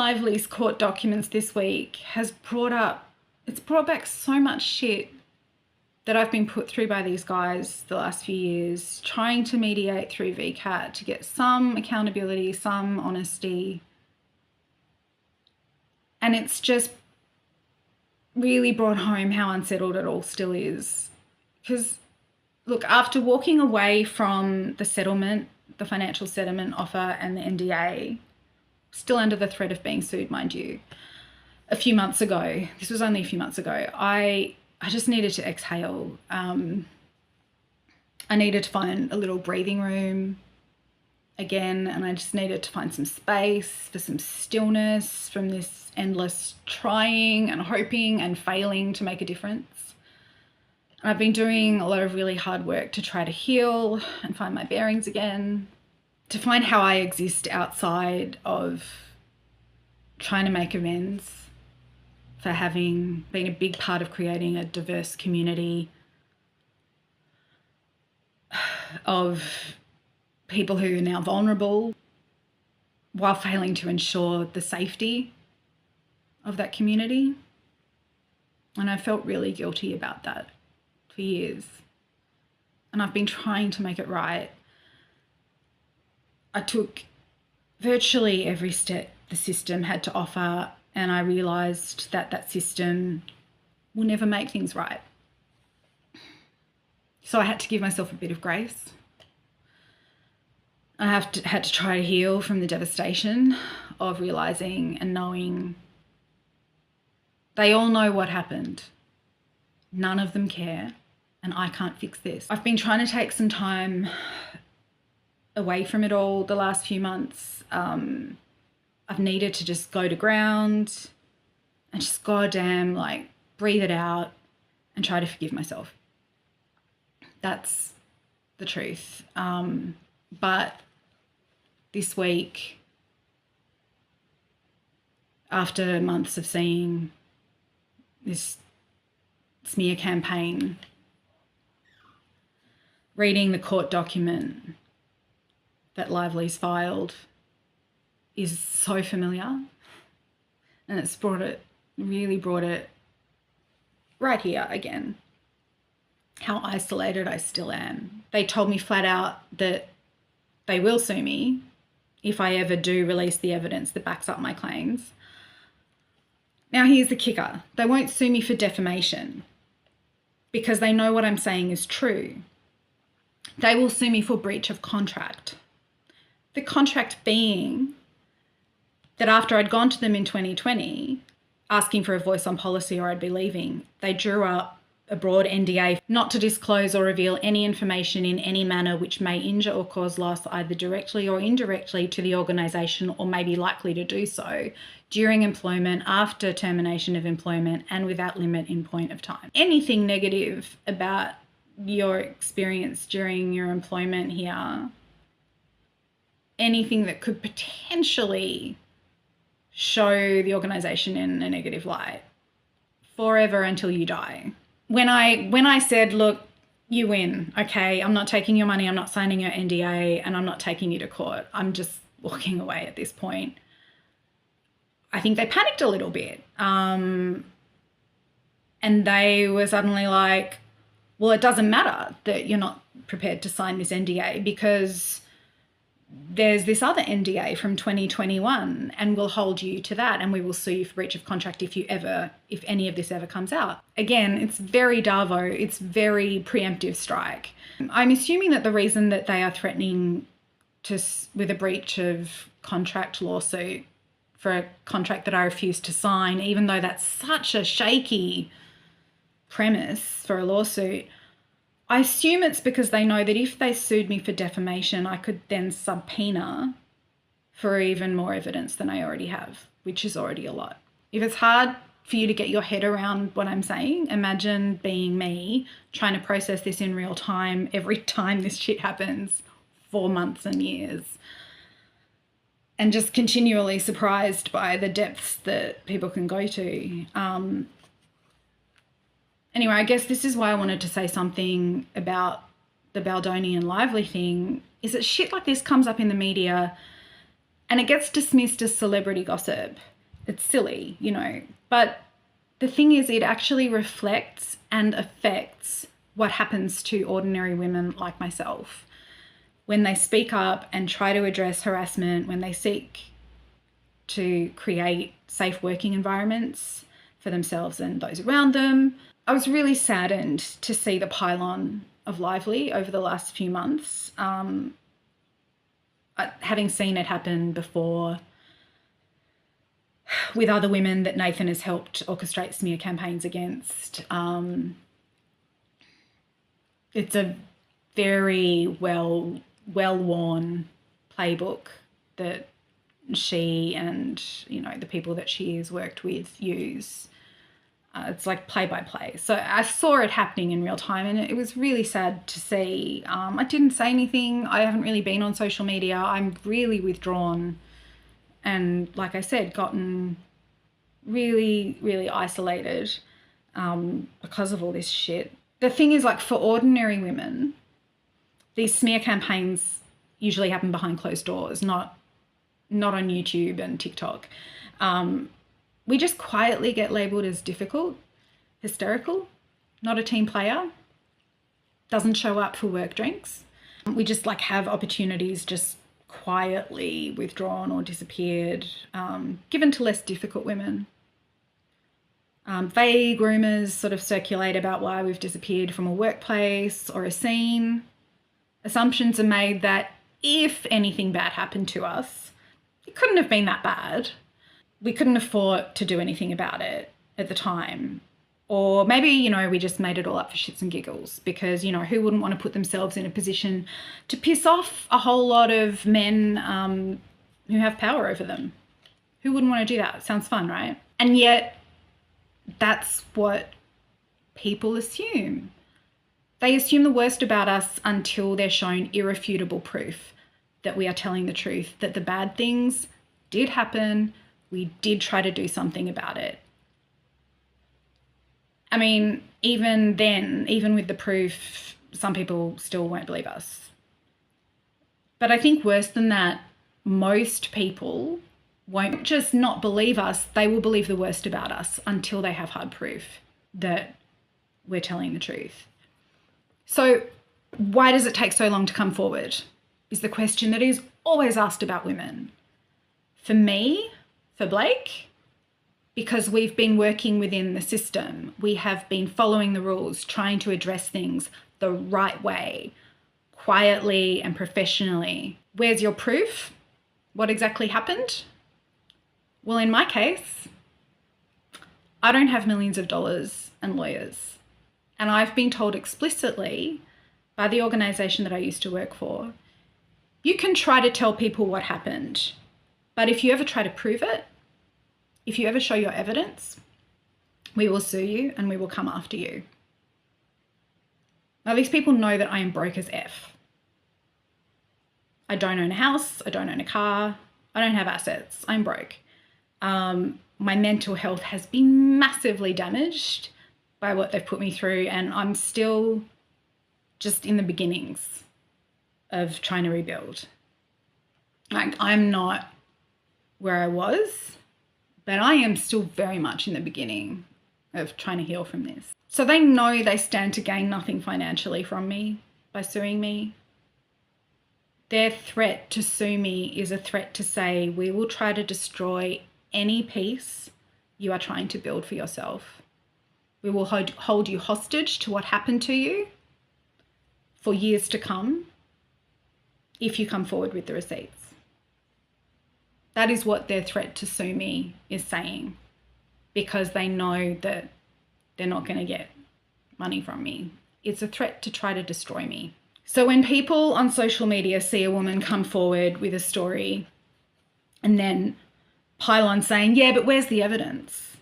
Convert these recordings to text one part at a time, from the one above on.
Lively's court documents this week has brought back so much shit that I've been put through by these guys the last few years, trying to mediate through VCAT to get some accountability, some honesty. And it's just really brought home how unsettled it all still is. Because, look, after walking away from the settlement, the financial settlement offer and the NDA, still under the threat of being sued, mind you, a few months ago, this was only a few months ago, I just needed to exhale. I needed to find a little breathing room again, and I just needed to find some space for some stillness from this endless trying and hoping and failing to make a difference. And I've been doing a lot of really hard work to try to heal and find my bearings again, to find how I exist outside of trying to make amends for having been a big part of creating a diverse community of people who are now vulnerable while failing to ensure the safety of that community. And I felt really guilty about that for years. And I've been trying to make it right. I took virtually every step the system had to offer, and I realised that that system will never make things right. So I had to give myself a bit of grace. I had to try to heal from the devastation of realising and knowing they all know what happened. None of them care, and I can't fix this. I've been trying to take some time away from it all the last few months. I've needed to just go to ground and just goddamn breathe it out and try to forgive myself. That's the truth. But this week, after months of seeing this smear campaign, reading the court document that Lively's filed is so familiar, and it's really brought it right here again, how isolated I still am. They told me flat out that they will sue me if I ever do release the evidence that backs up my claims. Now here's the kicker. They won't sue me for defamation because they know what I'm saying is true. They will sue me for breach of contract. The contract being that after I'd gone to them in 2020 asking for a voice on policy or I'd be leaving, they drew up a broad NDA not to disclose or reveal any information in any manner which may injure or cause loss either directly or indirectly to the organisation or may be likely to do so during employment, after termination of employment, and without limit in point of time. Anything negative about your experience during your employment here, anything that could potentially show the organisation in a negative light, forever until you die. When I said, look, you win, okay, I'm not taking your money, I'm not signing your NDA, and I'm not taking you to court, I'm just walking away at this point, I think they panicked a little bit. And they were suddenly like, well, it doesn't matter that you're not prepared to sign this NDA because there's this other NDA from 2021 and we'll hold you to that and we will sue you for breach of contract if any of this ever comes out. Again, it's very Darvo, it's very preemptive strike. I'm assuming that the reason that they are threatening with a breach of contract lawsuit for a contract that I refuse to sign, even though that's such a shaky premise for a lawsuit, I assume it's because they know that if they sued me for defamation, I could then subpoena for even more evidence than I already have, which is already a lot. If it's hard for you to get your head around what I'm saying, imagine being me trying to process this in real time every time this shit happens for months and years, and just continually surprised by the depths that people can go to. Anyway, I guess this is why I wanted to say something about the Baldoni and Lively thing, is that shit like this comes up in the media and it gets dismissed as celebrity gossip. it's silly, you know. But the thing is, it actually reflects and affects what happens to ordinary women like myself when they speak up and try to address harassment, when they seek to create safe working environments for themselves and those around them. I was really saddened to see the pile-on of Lively over the last few months. Having seen it happen before with other women that Nathan has helped orchestrate smear campaigns against, it's a very well-worn playbook that she and, you know, the people that she has worked with use. It's like play by play. So I saw it happening in real time, and it was really sad to see. I didn't say anything. I haven't really been on social media. I'm really withdrawn, and like I said, gotten really, really isolated because of all this shit. The thing is, like, for ordinary women, these smear campaigns usually happen behind closed doors, not on YouTube and TikTok. We just quietly get labelled as difficult, hysterical, not a team player, doesn't show up for work drinks. We just like have opportunities just quietly withdrawn or disappeared, given to less difficult women. Vague rumours sort of circulate about why we've disappeared from a workplace or a scene. Assumptions are made that if anything bad happened to us, it couldn't have been that bad. We couldn't afford to do anything about it at the time. Or maybe, you know, we just made it all up for shits and giggles because, you know, who wouldn't want to put themselves in a position to piss off a whole lot of men who have power over them? Who wouldn't want to do that? It sounds fun, right? And yet that's what people assume. They assume the worst about us until they're shown irrefutable proof that we are telling the truth, that the bad things did happen. We did try to do something about it. I mean, even then, even with the proof, some people still won't believe us. But I think worse than that, most people won't just not believe us, they will believe the worst about us until they have hard proof that we're telling the truth. So why does it take so long to come forward is the question that is always asked about women. For me, for Blake, because we've been working within the system. We have been following the rules, trying to address things the right way, quietly and professionally. Where's your proof? What exactly happened? Well, in my case, I don't have millions of dollars and lawyers. And I've been told explicitly by the organisation that I used to work for, you can try to tell people what happened, but if you ever try to prove it, if you ever show your evidence, we will sue you and we will come after you. Now, these people know that I am broke as F. I don't own a house. I don't own a car. I don't have assets. I'm broke. My mental health has been massively damaged by what they've put me through, and I'm still just in the beginnings of trying to rebuild. Like, I'm not where I was, but I am still very much in the beginning of trying to heal from this. So they know they stand to gain nothing financially from me by suing me. Their threat to sue me is a threat to say, we will try to destroy any peace you are trying to build for yourself. We will hold you hostage to what happened to you for years to come if you come forward with the receipts. That is what their threat to sue me is saying, because they know that they're not going to get money from me. It's a threat to try to destroy me. So when people on social media see a woman come forward with a story and then pile on saying, yeah, but where's the evidence?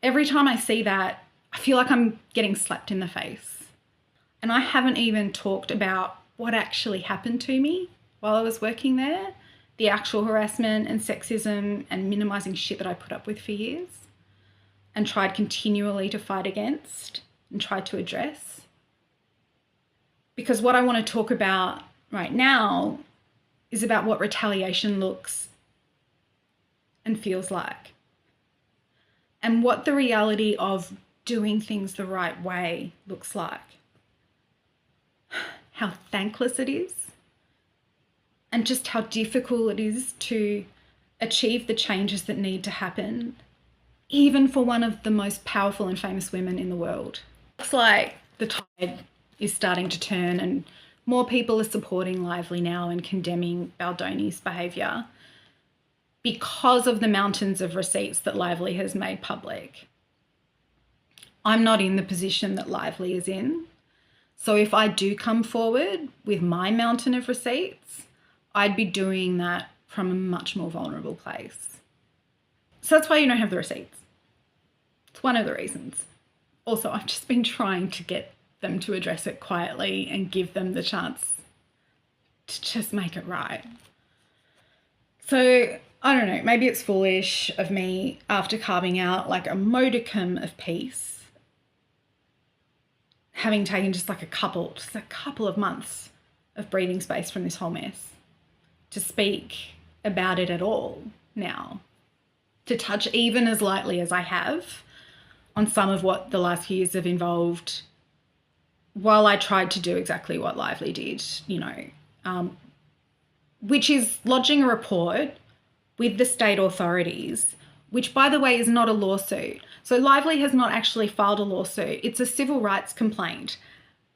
Every time I see that, I feel like I'm getting slapped in the face. And I haven't even talked about what actually happened to me while I was working there. The actual harassment and sexism and minimising shit that I put up with for years and tried continually to fight against and tried to address. Because what I want to talk about right now is about what retaliation looks and feels like. and what the reality of doing things the right way looks like. How thankless it is, and just how difficult it is to achieve the changes that need to happen, even for one of the most powerful and famous women in the world. Looks like the tide is starting to turn and more people are supporting Lively now and condemning Baldoni's behaviour because of the mountains of receipts that Lively has made public. I'm not in the position that Lively is in. So if I do come forward with my mountain of receipts, I'd be doing that from a much more vulnerable place. So that's why you don't have the receipts. It's one of the reasons. Also, I've just been trying to get them to address it quietly and give them the chance to just make it right. So I don't know, maybe it's foolish of me after carving out like a modicum of peace, having taken just a couple of months of breathing space from this whole mess, to speak about it at all now, to touch even as lightly as I have on some of what the last few years have involved, while I tried to do exactly what Lively did, which is lodging a report with the state authorities, which, by the way, is not a lawsuit. So Lively has not actually filed a lawsuit. It's a civil rights complaint,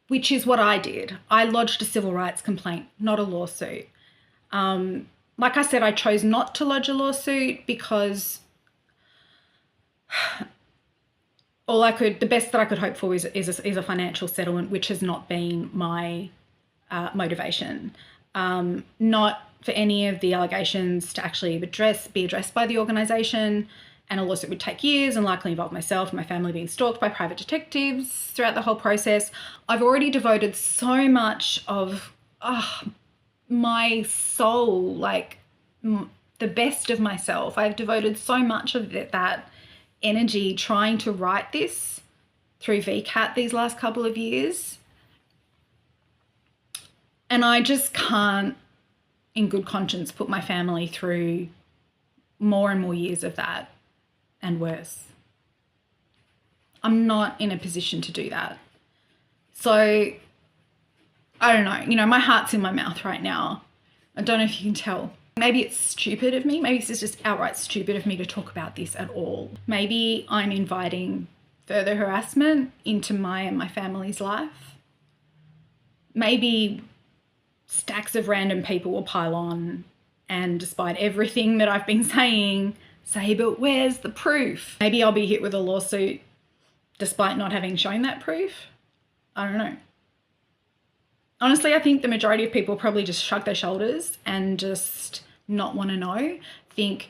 which is what I did. I lodged a civil rights complaint, not a lawsuit. Like I said, I chose not to lodge a lawsuit because the best that I could hope for is a financial settlement, which has not been my motivation. Not for any of the allegations to actually be addressed by the organisation, and a lawsuit would take years and likely involve myself and my family being stalked by private detectives throughout the whole process. I've already devoted so much of my soul, the best of myself. I've devoted so much of that energy trying to write this through VCAT these last couple of years. And I just can't, in good conscience, put my family through more and more years of that and worse. I'm not in a position to do that. So I don't know, my heart's in my mouth right now. I don't know if you can tell. Maybe it's stupid of me. Maybe this is just outright stupid of me to talk about this at all. Maybe I'm inviting further harassment into my and my family's life. Maybe stacks of random people will pile on and, despite everything that I've been saying, say, but where's the proof? Maybe I'll be hit with a lawsuit despite not having shown that proof. I don't know. Honestly, I think the majority of people probably just shrug their shoulders and just not want to know. Think,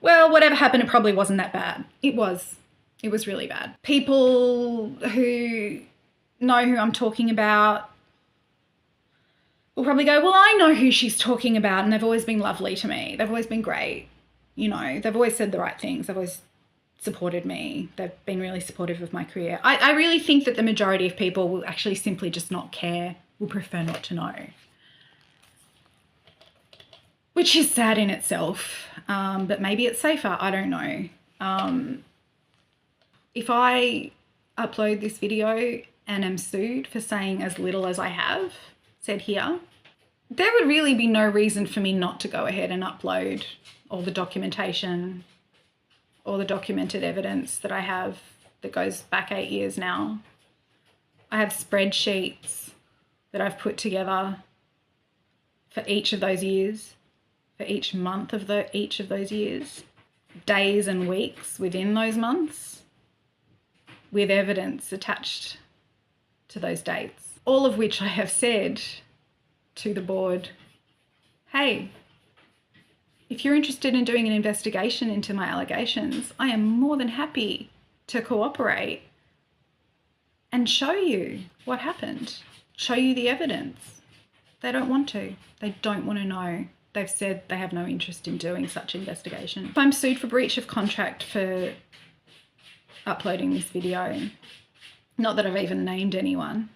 well, whatever happened, it probably wasn't that bad. It was. It was really bad. People who know who I'm talking about will probably go, well, I know who she's talking about, and they've always been lovely to me. They've always been great. They've always said the right things. They've always supported me. They've been really supportive of my career. I really think that the majority of people will actually simply just not care, will prefer not to know, which is sad in itself, but maybe it's safer. I don't know. If I upload this video and am sued for saying as little as I have said here, there would really be no reason for me not to go ahead and upload all the documentation, all the documented evidence that I have that goes back 8 years now. I have spreadsheets that I've put together for each of those years, for each month of each of those years, days and weeks within those months, with evidence attached to those dates, all of which I have said to the board, hey, if you're interested in doing an investigation into my allegations, I am more than happy to cooperate and show you what happened, show you the evidence. They don't want to. They don't want to know. They've said they have no interest in doing such investigation. If I'm sued for breach of contract for uploading this video, not that I've even named anyone,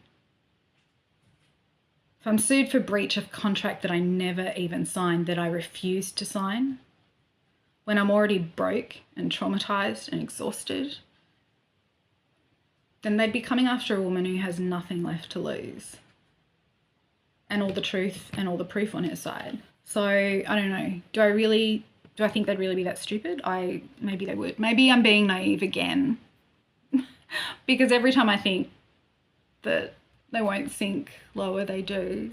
if I'm sued for breach of contract that I never even signed, that I refused to sign, when I'm already broke and traumatized and exhausted, then they'd be coming after a woman who has nothing left to lose and all the truth and all the proof on her side. So I don't know. Do I think they'd really be that stupid? Maybe they would. Maybe I'm being naive again because every time I think that they won't sink lower, they do.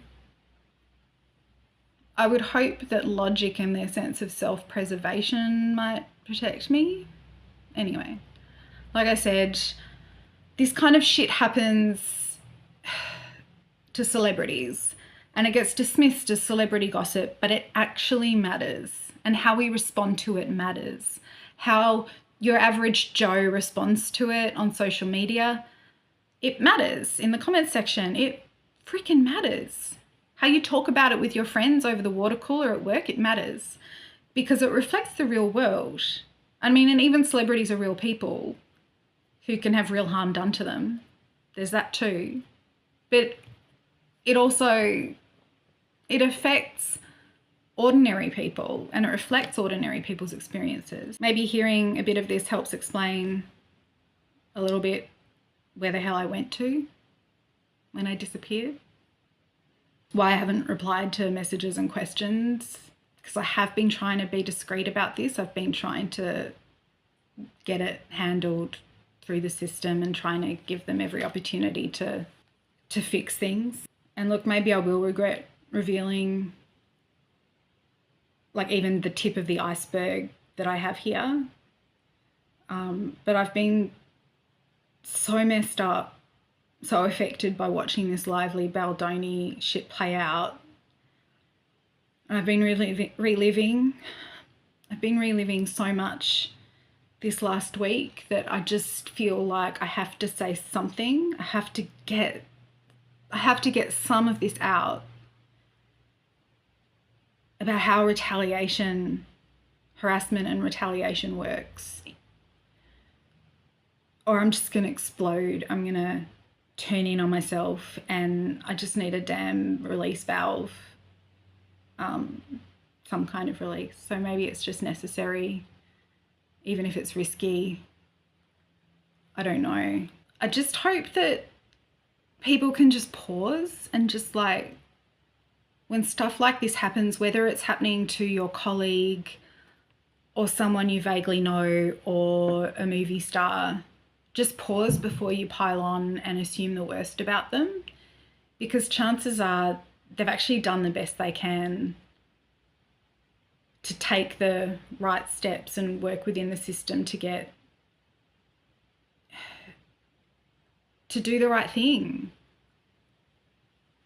I would hope that logic and their sense of self-preservation might protect me. Anyway, like I said, this kind of shit happens to celebrities and it gets dismissed as celebrity gossip, but it actually matters, and how we respond to it matters. How your average Joe responds to it on social media, it matters. In the comments section, it freaking matters. How you talk about it with your friends over the water cooler at work, it matters because it reflects the real world. I mean, and even celebrities are real people who can have real harm done to them. There's that too. But it also, it affects ordinary people and it reflects ordinary people's experiences. Maybe hearing a bit of this helps explain a little bit where the hell I went to when I disappeared. Why I haven't replied to messages and questions, because I have been trying to be discreet about this. I've been trying to get it handled through the system and trying to give them every opportunity to fix things. And look, maybe I will regret revealing like even the tip of the iceberg that I have here. But I've been so messed up, so affected by watching this lively Baldoni shit play out. I've been reliving so much this last week that I just feel like I have to say something. I have to get some of this out about how harassment and retaliation works. Or I'm just going to explode. I'm going to turn in on myself and I just need a damn release valve, some kind of release. So maybe it's just necessary, even if it's risky. I don't know. I just hope that people can just pause and just like, when stuff like this happens, whether it's happening to your colleague or someone you vaguely know or a movie star, just pause before you pile on and assume the worst about them, because chances are they've actually done the best they can to take the right steps and work within the system to do the right thing.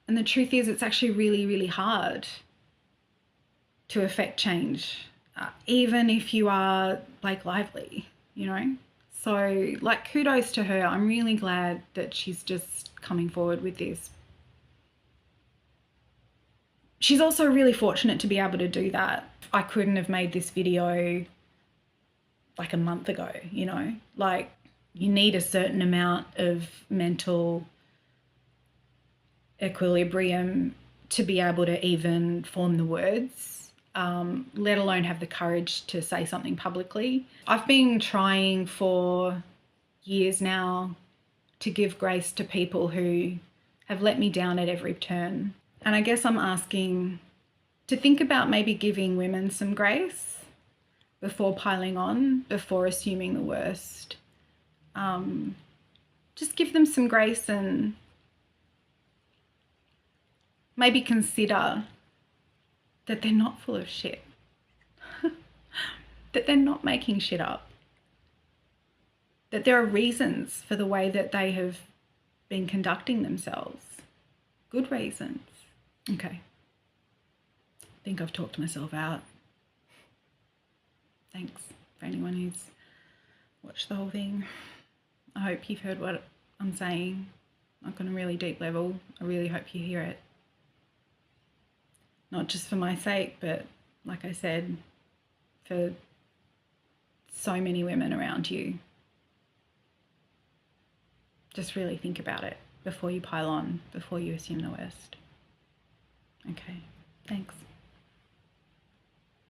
And the truth is, it's actually really, really hard to affect change, even if you are Blake Lively, you know? So, like, kudos to her. I'm really glad that she's just coming forward with this. She's also really fortunate to be able to do that. I couldn't have made this video like a month ago, you know? Like, you need a certain amount of mental equilibrium to be able to even form the words, let alone have the courage to say something publicly. I've been trying for years now to give grace to people who have let me down at every turn. And I guess I'm asking to think about maybe giving women some grace before piling on, before assuming the worst. Just give them some grace and maybe consider that they're not full of shit, that they're not making shit up, that there are reasons for the way that they have been conducting themselves, good reasons. Okay, I think I've talked myself out. Thanks for anyone who's watched the whole thing. I hope you've heard what I'm saying, like on a really deep level. I really hope you hear it. Not just for my sake, but like I said, for so many women around you. Just really think about it before you pile on, before you assume the worst. Okay, thanks.